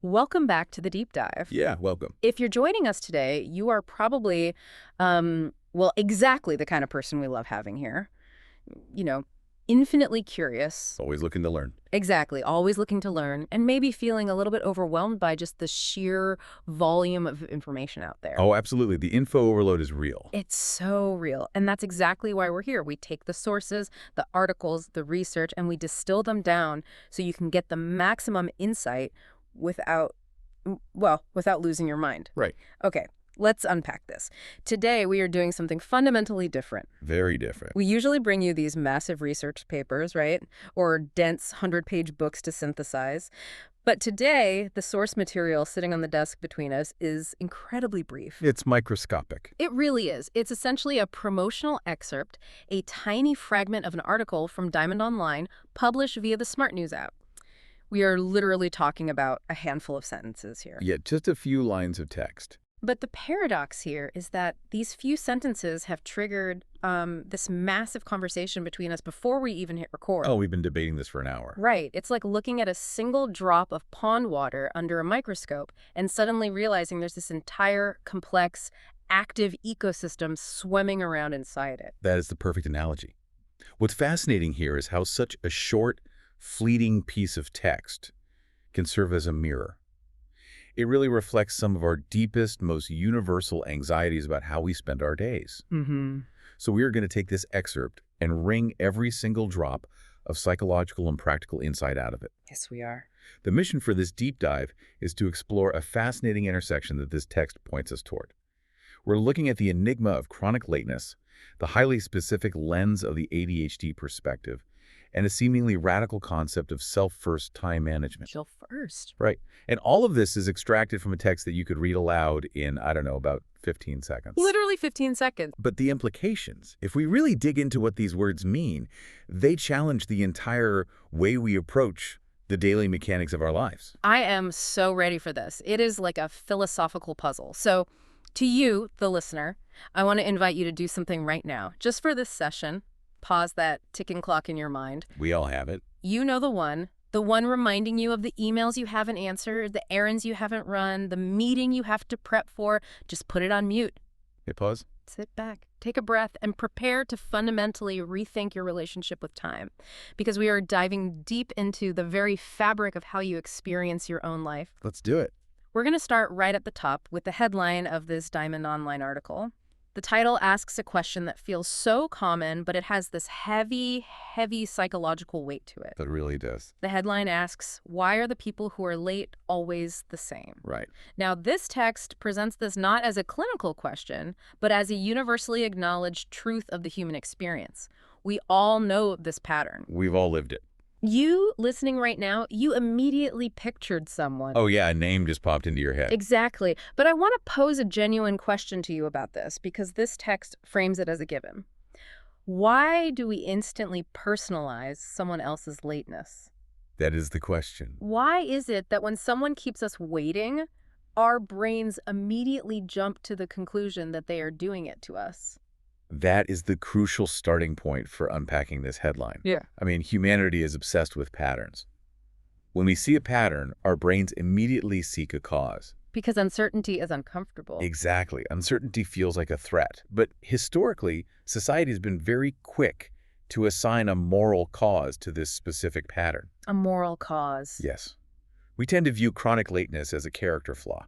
Welcome back to the deep dive. Yeah, welcome. If you're joining us today, you are probably, well, exactly the kind of person we love having here. You know, infinitely curious. Always looking to learn. Exactly. Always looking to learn and maybe feeling a little bit overwhelmed by just the sheer volume of information out there. Oh, absolutely. The info overload is real. It's so real. And that's exactly why we're here. We take the sources, the articles, the research, and we distill them down so you can get the maximum insight without losing your mind. Right. Okay, let's unpack this. Today, we are doing something fundamentally different. Very different. We usually bring you these massive research papers, right? Or dense 100-page books to synthesize. But today, the source material sitting on the desk between us is incredibly brief. It's microscopic. It really is. It's essentially a promotional excerpt, a tiny fragment of an article from Diamond Online published via the Smart News app. We are literally talking about a handful of sentences here. Yet just a few lines of text. But the paradox here is that these few sentences have triggered this massive conversation between us before we even hit record. Oh, we've been debating this for an hour. Right. It's like looking at a single drop of pond water under a microscope and suddenly realizing there's this entire complex, active ecosystem swimming around inside it. That is the perfect analogy. What's fascinating here is how such a short, fleeting piece of text can serve as a mirror. It really reflects some of our deepest, most universal anxieties about how we spend our days. Mm-hmm. So we are going to take this excerpt and wring every single drop of psychological and practical insight out of it. Yes, we are. The mission for this deep dive is to explore a fascinating intersection that this text points us toward. We're looking at the enigma of chronic lateness, the highly specific lens of the ADHD perspective, and a seemingly radical concept of self-first time management. Self-first. Right. And all of this is extracted from a text that you could read aloud in, I don't know, about 15 seconds. Literally 15 seconds. But the implications, if we really dig into what these words mean, they challenge the entire way we approach the daily mechanics of our lives. I am so ready for this. It is like a philosophical puzzle. So to you, the listener, I want to invite you to do something right now. Just for this session, pause that ticking clock in your mind. We all have it. You know the one reminding you of the emails you haven't answered, the errands you haven't run, the meeting you have to prep for. Just put it on mute. Hit pause. Sit back, take a breath, and prepare to fundamentally rethink your relationship with time. Because we are diving deep into the very fabric of how you experience your own life. Let's do it. We're going to start right at the top with the headline of this Diamond Online article. The title asks a question that feels so common, but it has this heavy, heavy psychological weight to it. That really does. The headline asks, why are the people who are late always the same? Right. Now, this text presents this not as a clinical question, but as a universally acknowledged truth of the human experience. We all know this pattern. We've all lived it. You, listening right now, you immediately pictured someone. Oh, yeah, a name just popped into your head. Exactly. But I want to pose a genuine question to you about this because this text frames it as a given. Why do we instantly personalize someone else's lateness? That is the question. Why is it that when someone keeps us waiting, our brains immediately jump to the conclusion that they are doing it to us? That is the crucial starting point for unpacking this headline. Yeah. I mean, humanity is obsessed with patterns. When we see a pattern, our brains immediately seek a cause. Because uncertainty is uncomfortable. Exactly. Uncertainty feels like a threat. But historically, society has been very quick to assign a moral cause to this specific pattern. A moral cause. Yes. We tend to view chronic lateness as a character flaw.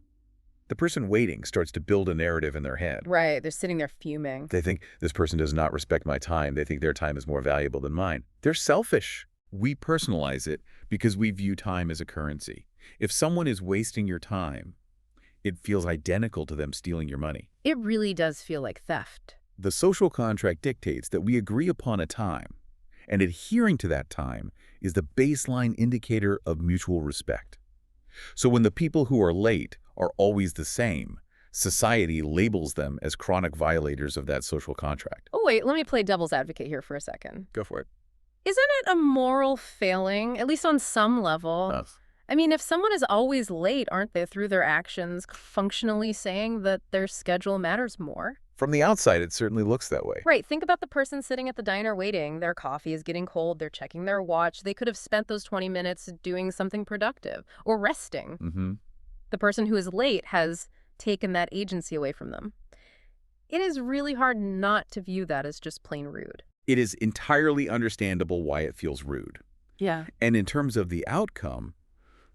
The person waiting starts to build a narrative in their head. Right. They're sitting there fuming. They think, this person does not respect my time. They think their time is more valuable than mine. They're selfish. We personalize it because we view time as a currency. If someone is wasting your time, it feels identical to them stealing your money. It really does feel like theft. The social contract dictates that we agree upon a time, and adhering to that time is the baseline indicator of mutual respect. So when the people who are late are always the same, society labels them as chronic violators of that social contract. Oh, wait, let me play devil's advocate here for a second. Go for it. Isn't it a moral failing, at least on some level? Yes. I mean, if someone is always late, aren't they, through their actions, functionally saying that their schedule matters more? From the outside, it certainly looks that way. Right. Think about the person sitting at the diner waiting. Their coffee is getting cold. They're checking their watch. They could have spent those 20 minutes doing something productive or resting. The person who is late has taken that agency away from them. It is really hard not to view that as just plain rude. It is entirely understandable why it feels rude. Yeah. And in terms of the outcome,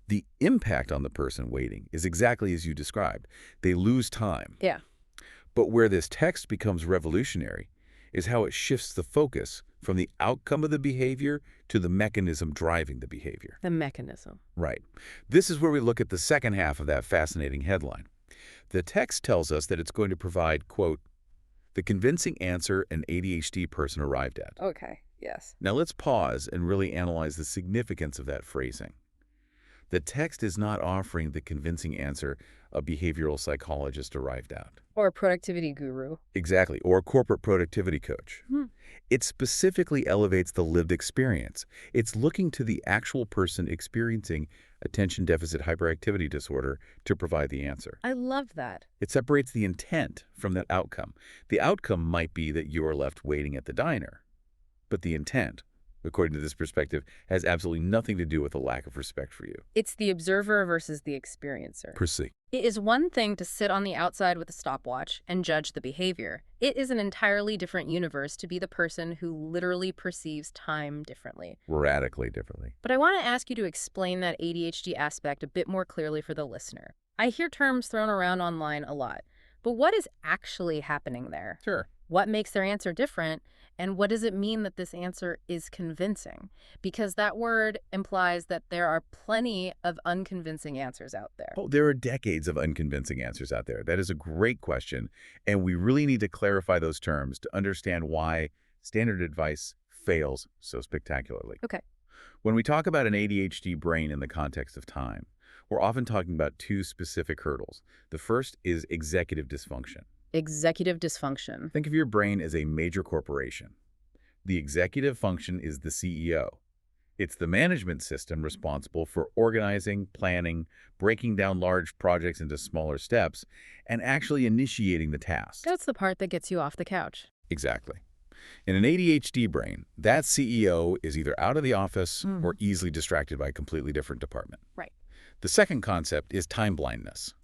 the impact on the person waiting is exactly as you described. They lose time. Yeah. But where this text becomes revolutionary is how it shifts the focus from the outcome of the behavior to the mechanism driving the behavior. The mechanism. Right. This is where we look at the second half of that fascinating headline. The text tells us that it's going to provide, quote, the convincing answer an ADHD person arrived at. Okay, yes. Now let's pause and really analyze the significance of that phrasing. The text is not offering the convincing answer a behavioral psychologist arrived at. Or a productivity guru. Exactly, or a corporate productivity coach. It specifically elevates the lived experience. It's looking to the actual person experiencing attention deficit hyperactivity disorder to provide the answer. I love that. It separates the intent from that outcome. The outcome might be that you're left waiting at the diner, but the intent, according to this perspective, has absolutely nothing to do with a lack of respect for you. It's the observer versus the experiencer. Proceed. It is one thing to sit on the outside with a stopwatch and judge the behavior. It is an entirely different universe to be the person who literally perceives time differently. Radically differently. But I want to ask you to explain that ADHD aspect a bit more clearly for the listener. I hear terms thrown around online a lot, but what is actually happening there? Sure. What makes their answer different? And what does it mean that this answer is convincing? Because that word implies that there are plenty of unconvincing answers out there. Oh, there are decades of unconvincing answers out there. That is a great question, and we really need to clarify those terms to understand why standard advice fails so spectacularly. Okay. When we talk about an ADHD brain in the context of time, we're often talking about two specific hurdles. The first is executive dysfunction. Executive dysfunction. Think of your brain as a major corporation. The executive function is the CEO. It's the management system responsible for organizing, planning, breaking down large projects into smaller steps, and actually initiating the tasks. That's the part that gets you off the couch. Exactly. In an ADHD brain, that CEO is either out of the office or easily distracted by a completely different department. Right. The second concept is time blindness.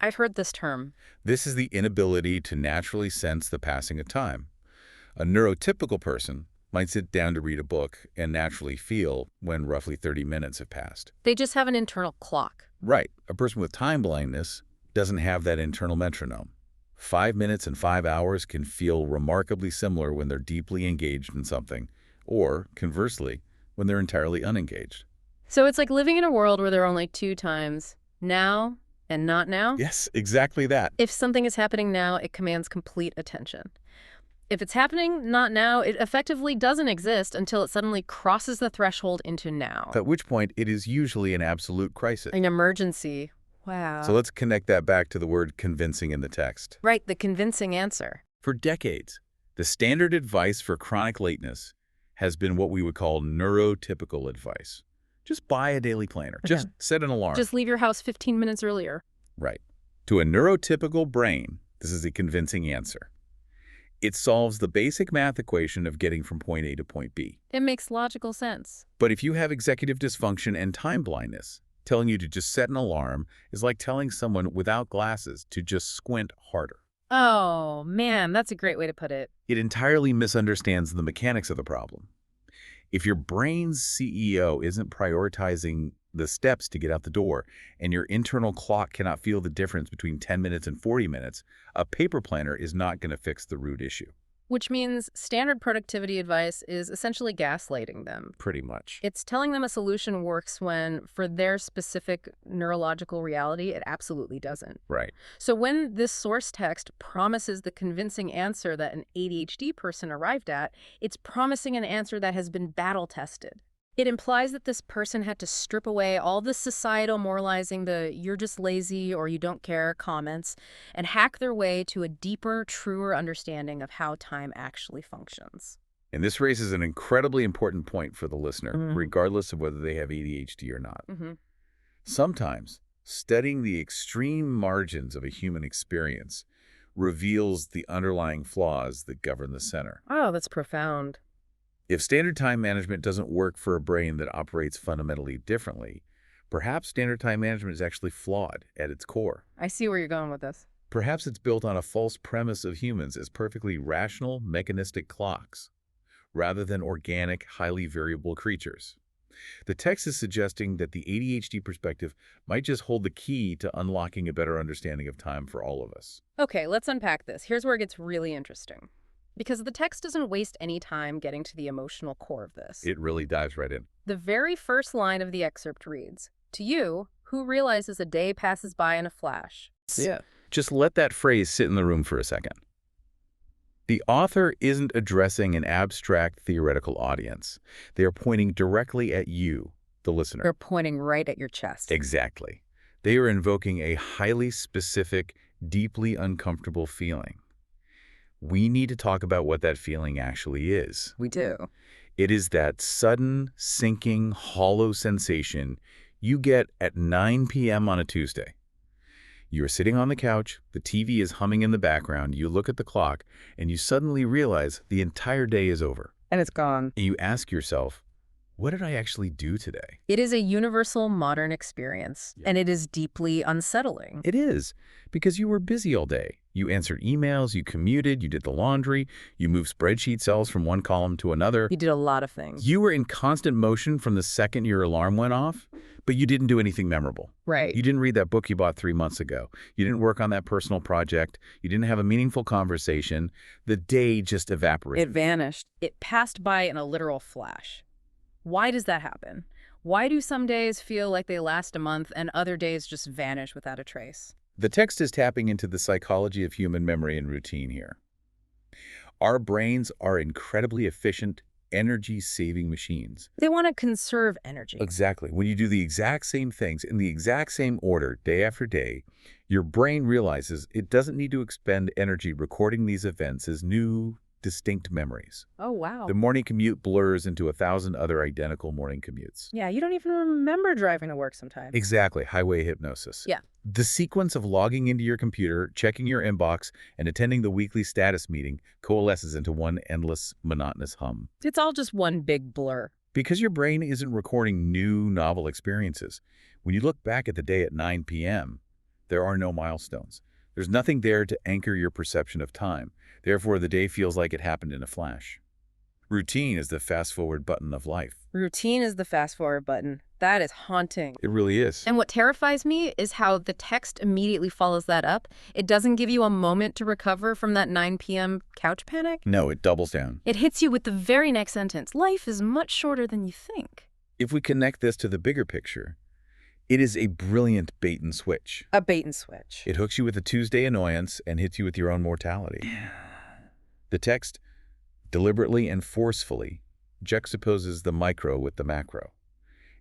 I've heard this term. This is the inability to naturally sense the passing of time. A neurotypical person might sit down to read a book and naturally feel when roughly 30 minutes have passed. They just have an internal clock. Right. A person with time blindness doesn't have that internal metronome. 5 minutes and 5 hours can feel remarkably similar when they're deeply engaged in something, or, conversely, when they're entirely unengaged. So it's like living in a world where there are only two times, now and not now? Yes, exactly that. If something is happening now, it commands complete attention. If it's happening not now, it effectively doesn't exist until it suddenly crosses the threshold into now. At which point, it is usually an absolute crisis. An emergency. Wow. So let's connect that back to the word convincing in the text. Right, the convincing answer. For decades, the standard advice for chronic lateness has been what we would call neurotypical advice. Just buy a daily planner. Just set an alarm. Just leave your house 15 minutes earlier. Right. To a neurotypical brain, this is a convincing answer. It solves the basic math equation of getting from point A to point B. It makes logical sense. But if you have executive dysfunction and time blindness, telling you to just set an alarm is like telling someone without glasses to just squint harder. Oh, man, that's a great way to put it. It entirely misunderstands the mechanics of the problem. If your brain's CEO isn't prioritizing the steps to get out the door, and your internal clock cannot feel the difference between 10 minutes and 40 minutes, a paper planner is not going to fix the root issue. Which means standard productivity advice is essentially gaslighting them. Pretty much. It's telling them a solution works when, for their specific neurological reality, it absolutely doesn't. Right. So when this source text promises the convincing answer that an ADHD person arrived at, it's promising an answer that has been battle-tested. It implies that this person had to strip away all the societal moralizing, the "you're just lazy" or "you don't care" comments, and hack their way to a deeper, truer understanding of how time actually functions. And this raises an incredibly important point for the listener, regardless of whether they have ADHD or not. Sometimes, studying the extreme margins of a human experience reveals the underlying flaws that govern the center. Oh, that's profound. If standard time management doesn't work for a brain that operates fundamentally differently, Perhaps standard time management is actually flawed at its core. I see where you're going with this. Perhaps it's built on a false premise of humans as perfectly rational, mechanistic clocks, rather than organic, highly variable creatures. The text is suggesting that the ADHD perspective might just hold the key to unlocking a better understanding of time for all of us. Okay, let's unpack this. Here's where it gets really interesting. Because the text doesn't waste any time getting to the emotional core of this. It really dives right in. The very first line of the excerpt reads, "To you, who realizes a day passes by in a flash." Yeah. Just let that phrase sit in the room for a second. The author isn't addressing an abstract theoretical audience. They are pointing directly at you, the listener. They're pointing right at your chest. Exactly. They are invoking a highly specific, deeply uncomfortable feeling. We need to talk about what that feeling actually is. We do. It is that sudden, sinking, hollow sensation you get at 9 p.m. on a Tuesday. You are sitting on the couch, the TV is humming in the background, you look at the clock, and you suddenly realize the entire day is over. And it's gone. And you ask yourself, what did I actually do today? It is a universal modern experience, Yeah. and it is deeply unsettling. It is, because you were busy all day. You answered emails, you commuted, you did the laundry, you moved spreadsheet cells from one column to another. You did a lot of things. You were in constant motion from the second your alarm went off, but you didn't do anything memorable. Right. You didn't read that book you bought 3 months ago. You didn't work on that personal project. You didn't have a meaningful conversation. The day just evaporated. It vanished. It passed by in a literal flash. Why does that happen? Why do some days feel like they last a month and other days just vanish without a trace? The text is tapping into the psychology of human memory and routine here. Our brains are incredibly efficient, energy-saving machines. They want to conserve energy. Exactly. When you do the exact same things in the exact same order day after day, your brain realizes it doesn't need to expend energy recording these events as new, distinct memories. Oh, wow. The morning commute blurs into 1,000 other identical morning commutes. Yeah, you don't even remember driving to work sometimes. Exactly. Highway hypnosis. Yeah. The sequence of logging into your computer, checking your inbox, and attending the weekly status meeting coalesces into one endless, monotonous hum. It's all just one big blur. Because your brain isn't recording new, novel experiences. When you look back at the day at 9 p.m., there are no milestones. There's nothing there to anchor your perception of time. Therefore, the day feels like it happened in a flash. Routine is the fast-forward button of life. Routine is the fast-forward button. That is haunting. It really is. And what terrifies me is how the text immediately follows that up. It doesn't give you a moment to recover from that 9 p.m. couch panic. No, it doubles down. It hits you with the very next sentence. Life is much shorter than you think. If we connect this to the bigger picture, it is a brilliant bait and switch. A bait and switch. It hooks you with a Tuesday annoyance and hits you with your own mortality. The text deliberately and forcefully juxtaposes the micro with the macro.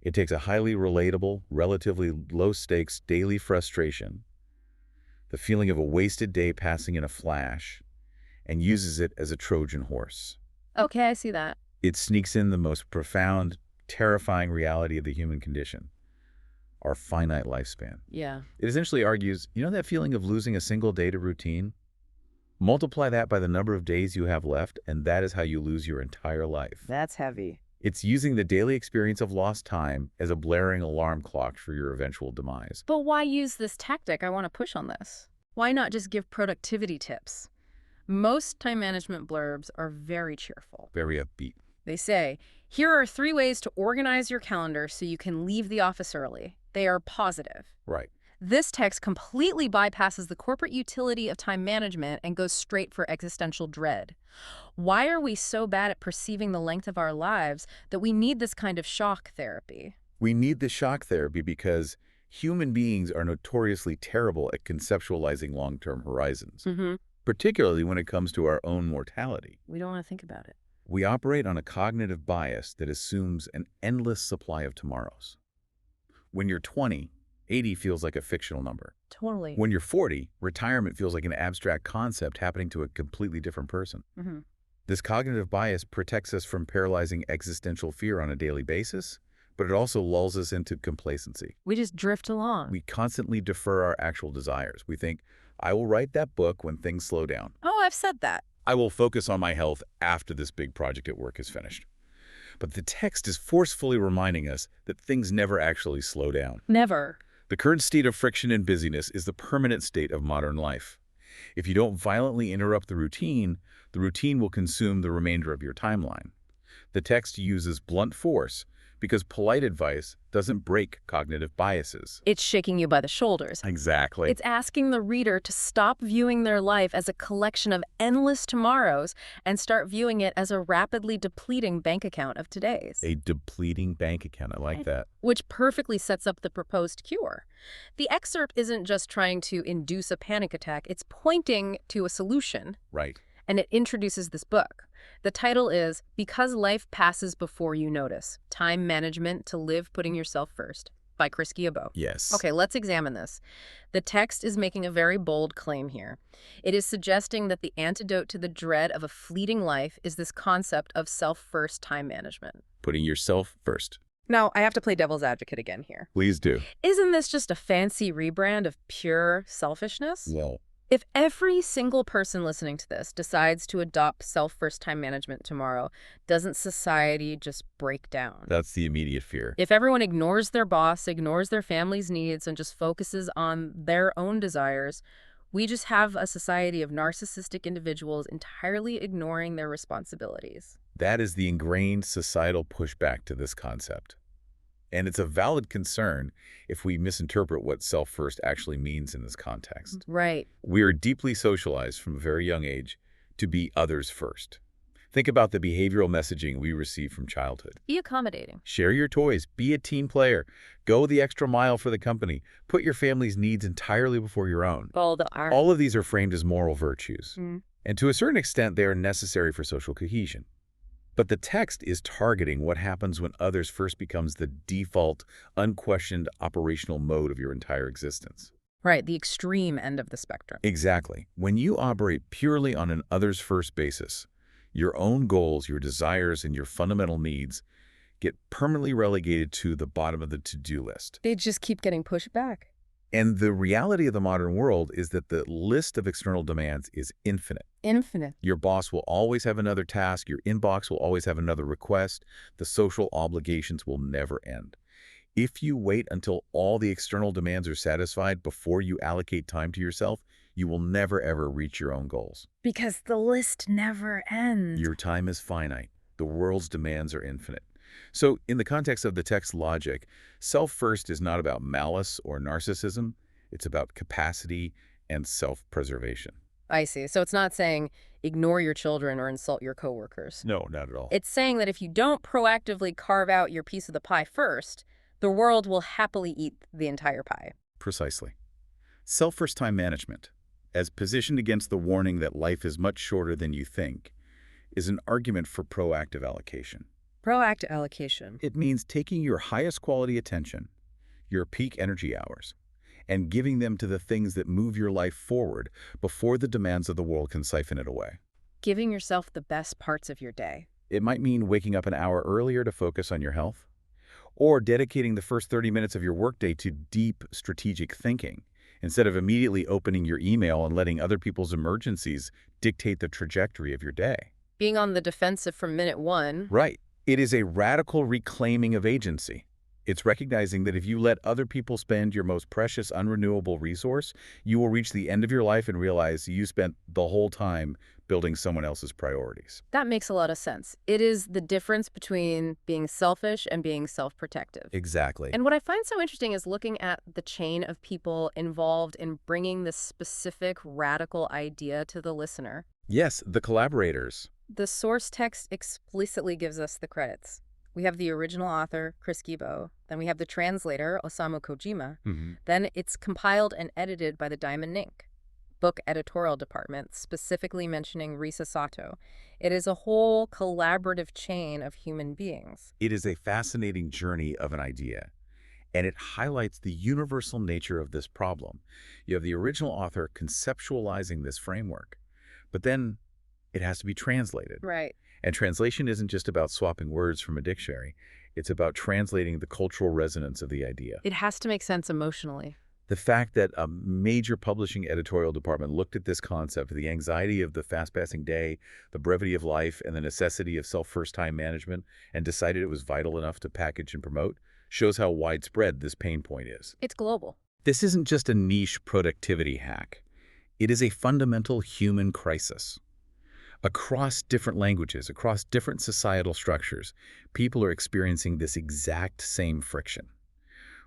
It takes a highly relatable, relatively low-stakes daily frustration, the feeling of a wasted day passing in a flash, and uses it as a Trojan horse. Okay, I see that. It sneaks in the most profound, terrifying reality of the human condition, our finite lifespan. Yeah. It essentially argues, you know that feeling of losing a single day to routine? Multiply that by the number of days you have left, and that is how you lose your entire life. That's heavy. It's using the daily experience of lost time as a blaring alarm clock for your eventual demise. But why use this tactic? I want to push on this. Why not just give productivity tips? Most time management blurbs are very cheerful. Very upbeat. They say, here are 3 ways to organize your calendar so you can leave the office early. They are positive. Right. This text completely bypasses the corporate utility of time management and goes straight for existential dread. Why are we so bad at perceiving the length of our lives that we need this kind of shock therapy? We need the shock therapy because human beings are notoriously terrible at conceptualizing long-term horizons, particularly when it comes to our own mortality. We don't want to think about it. We operate on a cognitive bias that assumes an endless supply of tomorrows. When you're 20, 80 feels like a fictional number. Totally. When you're 40, retirement feels like an abstract concept happening to a completely different person. This cognitive bias protects us from paralyzing existential fear on a daily basis, but it also lulls us into complacency. We just drift along. We constantly defer our actual desires. We think, I will write that book when things slow down. Oh, I've said that. I will focus on my health after this big project at work is finished. But the text is forcefully reminding us that things never actually slow down. Never. The current state of friction and busyness is the permanent state of modern life. If you don't violently interrupt the routine will consume the remainder of your timeline. The text uses blunt force because polite advice doesn't break cognitive biases. It's shaking you by the shoulders. Exactly. It's asking the reader to stop viewing their life as a collection of endless tomorrows and start viewing it as a rapidly depleting bank account of today's. A depleting bank account. I like that. Which perfectly sets up the proposed cure. The excerpt isn't just trying to induce a panic attack, it's pointing to a solution. Right. And it introduces this book. The title is Because Life Passes Before You Notice, Time Management to Live Putting Yourself First by Chris Guillebeau. Yes. Okay, let's examine this. The text is making a very bold claim here. It is suggesting that the antidote to the dread of a fleeting life is this concept of self-first time management. Putting yourself first. Now, I have to play devil's advocate again here. Please do. Isn't this just a fancy rebrand of pure selfishness? Well, If every single person listening to this decides to adopt self-first time management tomorrow, doesn't society just break down? that's the immediate fear. If everyone ignores their boss, ignores their family's needs, and just focuses on their own desires, we just have a society of narcissistic individuals entirely ignoring their responsibilities. That is the ingrained societal pushback to this concept. And it's a valid concern if we misinterpret what self-first actually means in this context. Right. We are deeply socialized from a very young age to be others first. Think about the behavioral messaging we receive from childhood. Be accommodating. Share your toys, be a team player, go the extra mile for the company, put your family's needs entirely before your own. Follow the R. All of these are framed as moral virtues. Mm. And to a certain extent, they are necessary for social cohesion. But the text is targeting what happens when others first becomes the default, unquestioned operational mode of your entire existence. Right, the extreme end of the spectrum. Exactly. When you operate purely on an others first basis, your own goals, your desires, and your fundamental needs get permanently relegated to the bottom of the to-do list. They just keep getting pushed back. And the reality of the modern world is that the list of external demands is infinite. Infinite. Your boss will always have another task. Your inbox will always have another request. The social obligations will never end. If you wait until all the external demands are satisfied before you allocate time to yourself, you will never, ever reach your own goals. Because the list never ends. Your time is finite. The world's demands are infinite. So, in the context of the text logic, self-first is not about malice or narcissism. It's about capacity and self-preservation. I see. So it's not saying ignore your children or insult your coworkers. No, not at all. It's saying that if you don't proactively carve out your piece of the pie first, the world will happily eat the entire pie. Precisely. Self-first time management, as positioned against the warning that life is much shorter than you think, is an argument for proactive allocation. Proactive allocation. It means taking your highest quality attention, your peak energy hours, and giving them to the things that move your life forward before the demands of the world can siphon it away. Giving yourself the best parts of your day. It might mean waking up an hour earlier to focus on your health, or dedicating the first 30 minutes of your workday to deep strategic thinking, instead of immediately opening your email and letting other people's emergencies dictate the trajectory of your day. Being on the defensive from minute one. Right. It is a radical reclaiming of agency. It's recognizing that if you let other people spend your most precious, unrenewable resource, you will reach the end of your life and realize you spent the whole time building someone else's priorities. That makes a lot of sense. It is the difference between being selfish and being self-protective. Exactly. And what I find so interesting is looking at the chain of people involved in bringing this specific radical idea to the listener. Yes, the collaborators. The source text explicitly gives us the credits. We have the original author, Chris Guillebeau. Then we have the translator, Osamu Kojima. Then it's compiled and edited by the Diamond Ink book editorial department, specifically mentioning Risa Sato. It is a whole collaborative chain of human beings. It is a fascinating journey of an idea, and it highlights the universal nature of this problem. You have the original author conceptualizing this framework, but then it has to be translated. Right. And translation isn't just about swapping words from a dictionary. It's about translating the cultural resonance of the idea. It has to make sense emotionally. The fact that a major publishing editorial department looked at this concept, the anxiety of the fast-passing day, the brevity of life, and the necessity of self-first time management, and decided it was vital enough to package and promote, shows how widespread this pain point is. It's global. This isn't just a niche productivity hack. It is a fundamental human crisis. Across different languages, across different societal structures, people are experiencing this exact same friction.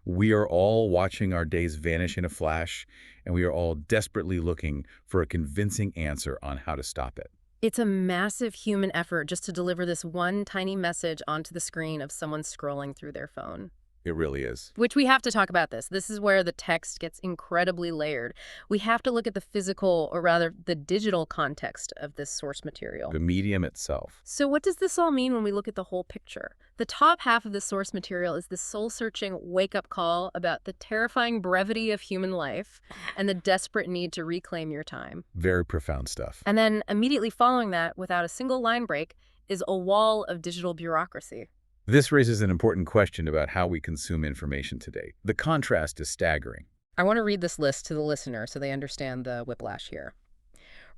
We are all watching our days vanish in a flash, and we are all desperately looking for a convincing answer on how to stop it. It's a massive human effort just to deliver this one tiny message onto the screen of someone scrolling through their phone. It really is. Which we have to talk about this. This is where the text gets incredibly layered. We have to look at the physical, or rather the digital context of this source material. The medium itself. So what does this all mean when we look at the whole picture? The top half of the source material is this soul-searching wake-up call about the terrifying brevity of human life and the desperate need to reclaim your time. Very profound stuff. And then immediately following that, without a single line break, is a wall of digital bureaucracy. This raises an important question about how we consume information today. The contrast is staggering. I want to read this list to the listener so they understand the whiplash here.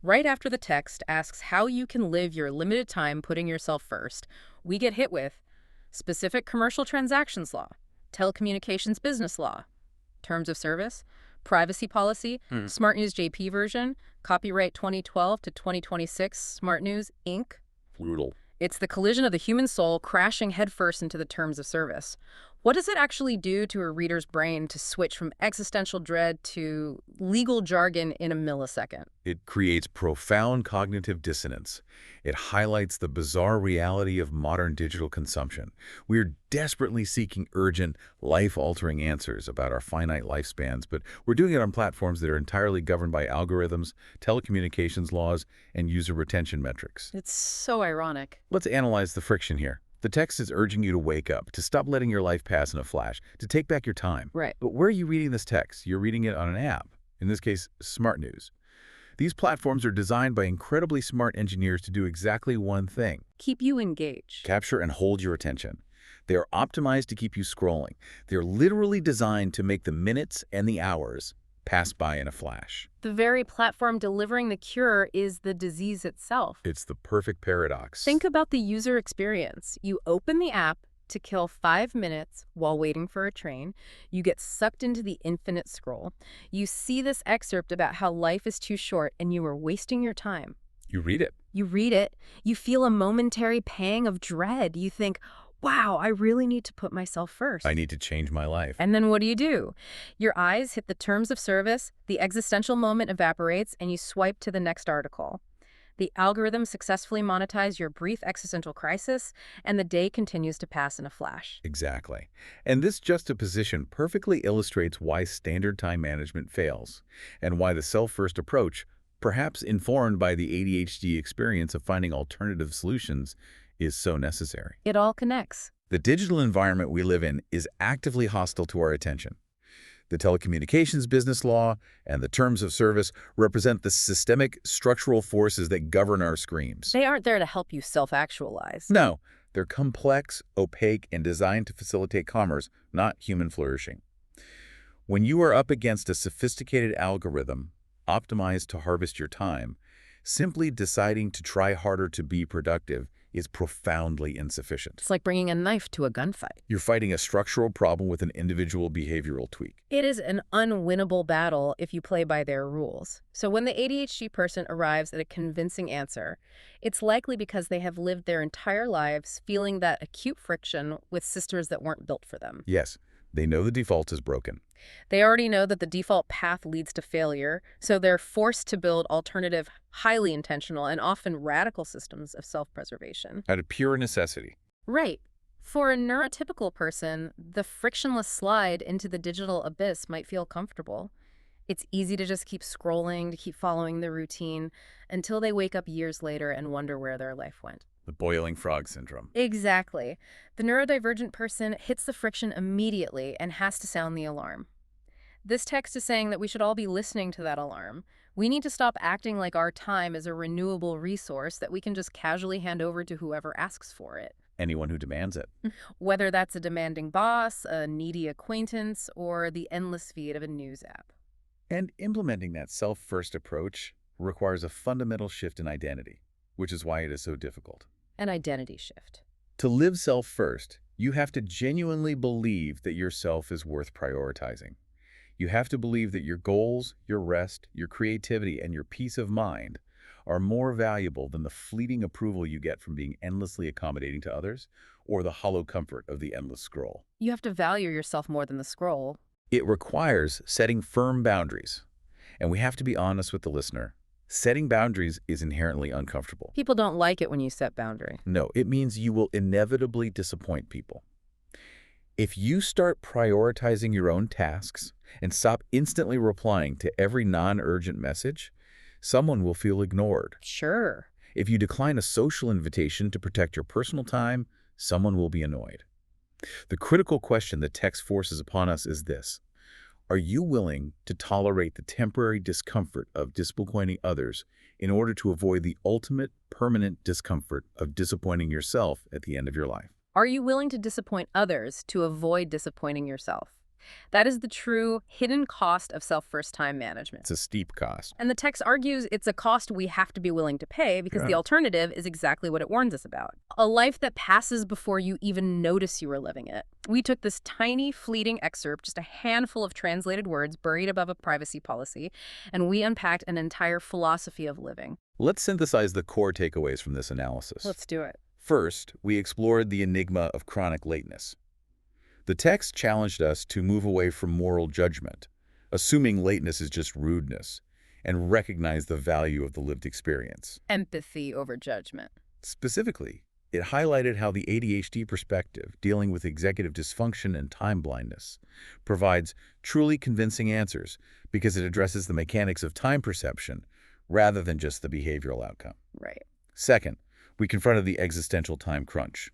Right after the text asks how you can live your limited time putting yourself first, we get hit with specific commercial transactions law, telecommunications business law, terms of service, privacy policy, Smart News JP version, copyright 2012 to 2026, Smart News, Inc. Brutal. It's the collision of the human soul crashing headfirst into the terms of service. What does it actually do to a reader's brain to switch from existential dread to legal jargon in a millisecond? It creates profound cognitive dissonance. It highlights the bizarre reality of modern digital consumption. We're desperately seeking urgent, life-altering answers about our finite lifespans, but we're doing it on platforms that are entirely governed by algorithms, telecommunications laws, and user retention metrics. It's so ironic. Let's analyze the friction here. The text is urging you to wake up, to stop letting your life pass in a flash, to take back your time. Right. But where are you reading this text? You're reading it on an app, in this case, Smart News. These platforms are designed by incredibly smart engineers to do exactly one thing. Keep you engaged. Capture and hold your attention. They are optimized to keep you scrolling. They're literally designed to make the minutes and the hours pass by in a flash. The very platform delivering the cure is the disease itself. It's the perfect paradox. Think about the user experience. You open the app to kill 5 minutes while waiting for a train. You get sucked into the infinite scroll. You see this excerpt about how life is too short and you are wasting your time. You read it. You read it. You feel a momentary pang of dread. You think, wow, I really need to put myself first. I need to change my life. And then what do? Your eyes hit the terms of service, the existential moment evaporates, and you swipe to the next article. The algorithm successfully monetizes your brief existential crisis, and the day continues to pass in a flash. Exactly. And this juxtaposition perfectly illustrates why standard time management fails, and why the self-first approach, perhaps informed by the ADHD experience of finding alternative solutions, is so necessary. It all connects. The digital environment we live in is actively hostile to our attention. The telecommunications business law and the terms of service represent the systemic structural forces that govern our screens. They aren't there to help you self-actualize. No, they're complex, opaque, and designed to facilitate commerce, not human flourishing. When you are up against a sophisticated algorithm optimized to harvest your time, simply deciding to try harder to be productive is profoundly insufficient. It's like bringing a knife to a gunfight. You're fighting a structural problem with an individual behavioral tweak. It is an unwinnable battle if you play by their rules. So when the ADHD person arrives at a convincing answer, it's likely because they have lived their entire lives feeling that acute friction with systems that weren't built for them. Yes, they know the default is broken. They already know that the default path leads to failure, so they're forced to build alternative, highly intentional, and often radical systems of self-preservation. Out of pure necessity. Right. For a neurotypical person, the frictionless slide into the digital abyss might feel comfortable. It's easy to just keep scrolling, to keep following the routine, until they wake up years later and wonder where their life went. The boiling frog syndrome. Exactly. The neurodivergent person hits the friction immediately and has to sound the alarm. This text is saying that we should all be listening to that alarm. We need to stop acting like our time is a renewable resource that we can just casually hand over to whoever asks for it. anyone who demands it. Whether that's a demanding boss, a needy acquaintance, or the endless feed of a news app. And implementing that self-first approach requires a fundamental shift in identity, which is why it is so difficult. An identity shift. To live self-first, you have to genuinely believe that yourself is worth prioritizing. You have to believe that your goals, your rest, your creativity, and your peace of mind are more valuable than the fleeting approval you get from being endlessly accommodating to others or the hollow comfort of the endless scroll. You have to value yourself more than the scroll. It requires setting firm boundaries. And we have to be honest with the listener. Setting boundaries is inherently uncomfortable. People don't like it when you set boundary. No, it means you will inevitably disappoint people. If you start prioritizing your own tasks and stop instantly replying to every non-urgent message, someone will feel ignored. Sure. If you decline a social invitation to protect your personal time, someone will be annoyed. The critical question the text forces upon us is this: are you willing to tolerate the temporary discomfort of disappointing others in order to avoid the ultimate permanent discomfort of disappointing yourself at the end of your life? Are you willing to disappoint others to avoid disappointing yourself? That is the true hidden cost of self-first time management. It's a steep cost. And the text argues it's a cost we have to be willing to pay because the alternative is exactly what it warns us about. A life that passes before you even notice you are living it. We took this tiny, fleeting excerpt, just a handful of translated words buried above a privacy policy, and we unpacked an entire philosophy of living. Let's synthesize the core takeaways from this analysis. Let's do it. First, we explored the enigma of chronic lateness. The text challenged us to move away from moral judgment, assuming lateness is just rudeness, and recognize the value of the lived experience. Empathy over judgment. Specifically, it highlighted how the ADHD perspective, dealing with executive dysfunction and time blindness, provides truly convincing answers because it addresses the mechanics of time perception rather than just the behavioral outcome. Right. Second, we confronted the existential time crunch.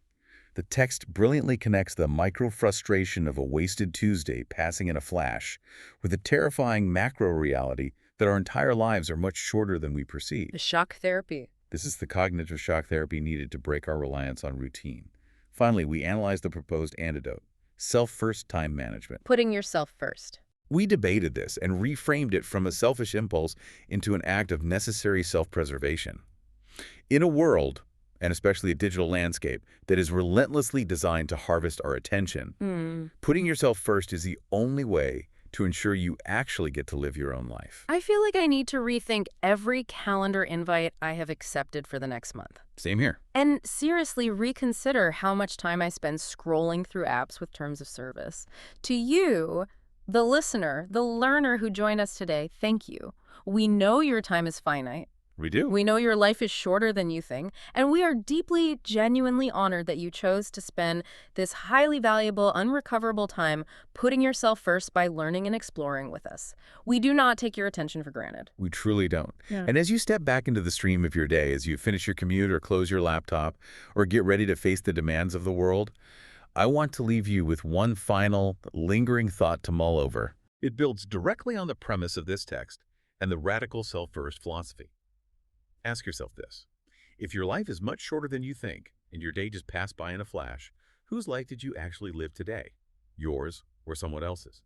The text brilliantly connects the micro-frustration of a wasted Tuesday passing in a flash with the terrifying macro-reality that our entire lives are much shorter than we perceive. The shock therapy. This is the cognitive shock therapy needed to break our reliance on routine. Finally, we analyzed the proposed antidote: self-first time management. Putting yourself first. We debated this and reframed it from a selfish impulse into an act of necessary self-preservation. In a world, and especially a digital landscape, that is relentlessly designed to harvest our attention, putting yourself first is the only way to ensure you actually get to live your own life. I feel like I need to rethink every calendar invite I have accepted for the next month. Same here. And seriously reconsider how much time I spend scrolling through apps with terms of service. To you, the listener, the learner who joined us today, thank you. We know your time is finite. We do. We know your life is shorter than you think, and we are deeply, genuinely honored that you chose to spend this highly valuable, unrecoverable time putting yourself first by learning and exploring with us. We do not take your attention for granted. We truly don't. Yeah. And as you step back into the stream of your day, as you finish your commute or close your laptop or get ready to face the demands of the world, I want to leave you with one final, lingering thought to mull over. It builds directly on the premise of this text and the radical self-first philosophy. Ask yourself this: if your life is much shorter than you think and your day just passed by in a flash, whose life did you actually live today? Yours or someone else's?